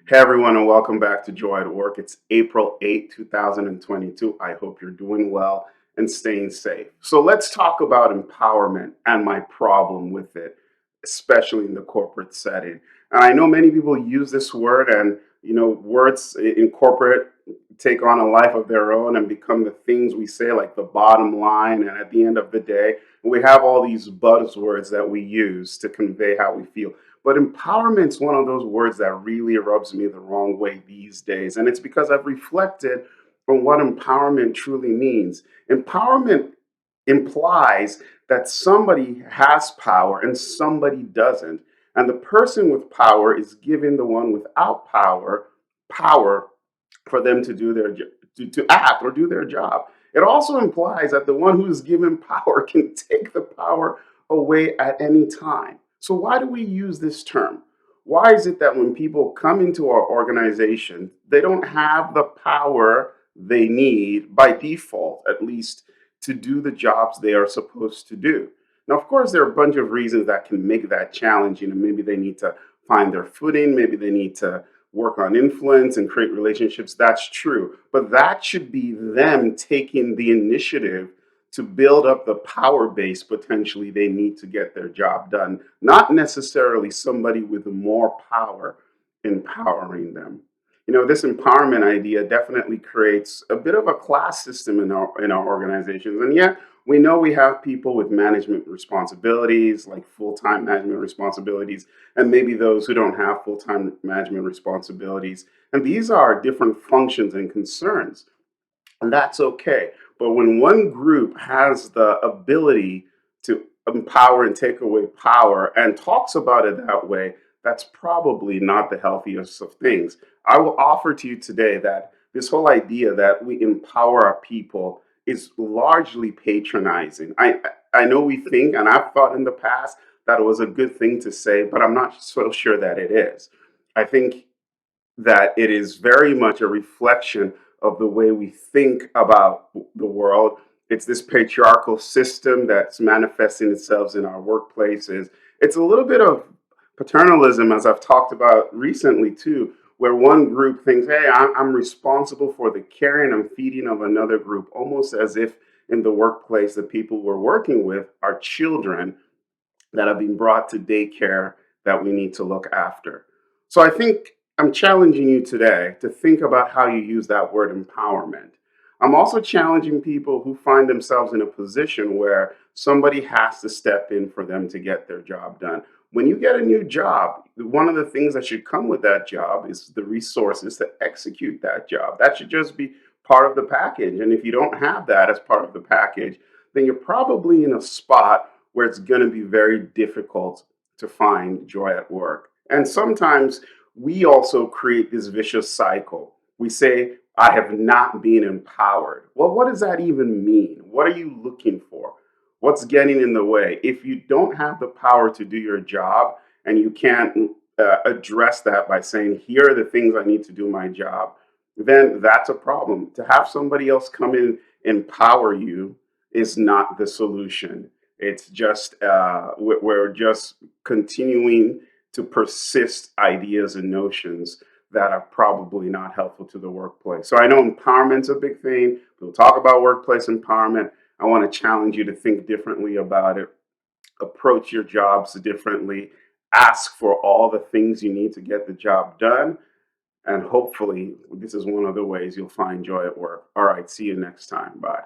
Hey everyone, and welcome back to Joy at Work. It's April 8th, 2022. I hope you're doing well and staying safe. So let's talk about empowerment and my problem with it, especially in the corporate setting. And I know many people use this word, and words in corporate take on a life of their own and become the things we say, like the bottom line. And at the end of the day, we have all these buzzwords that we use to convey how we feel. But empowerment's one of those words that really rubs me the wrong way these days. And it's because I've reflected on what empowerment truly means. Empowerment implies that somebody has power and somebody doesn't. And the person with power is giving the one without power for them to do to act or do their job. It also implies that the one who is given power can take the power away at any time. So why do we use this term? Why is it that when people come into our organization, they don't have the power they need by default, at least, to do the jobs they are supposed to do? Now, of course, there are a bunch of reasons that can make that challenging, and maybe they need to find their footing, maybe they need to work on influence and create relationships. That's true. But that should be them taking the initiative to build up the power base potentially they need to get their job done, not necessarily somebody with more power empowering them. This empowerment idea definitely creates a bit of a class system in our organizations. And yet we know we have people with management responsibilities, like full-time management responsibilities, and maybe those who don't have full-time management responsibilities. And these are different functions and concerns, and that's okay. But when one group has the ability to empower and take away power and talks about it that way, that's probably not the healthiest of things. I will offer to you today that this whole idea that we empower our people is largely patronizing. I know we think, and I've thought in the past that it was a good thing to say, but I'm not so sure that it is. I think that it is very much a reflection of the way we think about the world. It's this patriarchal system that's manifesting itself in our workplaces. It's a little bit of paternalism, as I've talked about recently, too, where one group thinks, hey, I'm responsible for the caring and feeding of another group, almost as if in the workplace, the people we're working with are children that have been brought to daycare that we need to look after. So I think I'm challenging you today to think about how you use that word empowerment. I'm also challenging people who find themselves in a position where somebody has to step in for them to get their job done. When you get a new job, one of the things that should come with that job is the resources to execute that job. That should just be part of the package. And if you don't have that as part of the package, then you're probably in a spot where it's going to be very difficult to find joy at work. And sometimes we also create this vicious cycle. We say, I have not been empowered. Well, what does that even mean? What are you looking for? What's getting in the way? If you don't have the power to do your job and you can't address that by saying, here are the things I need to do my job, then that's a problem. To have somebody else come in, empower you, is not the solution. It's just we're just continuing to persist ideas and notions that are probably not helpful to the workplace. So I know empowerment's a big thing. We'll talk about workplace empowerment. I want to challenge you to think differently about it, approach your jobs differently, ask for all the things you need to get the job done. And hopefully, this is one of the ways you'll find joy at work. All right, see you next time. Bye.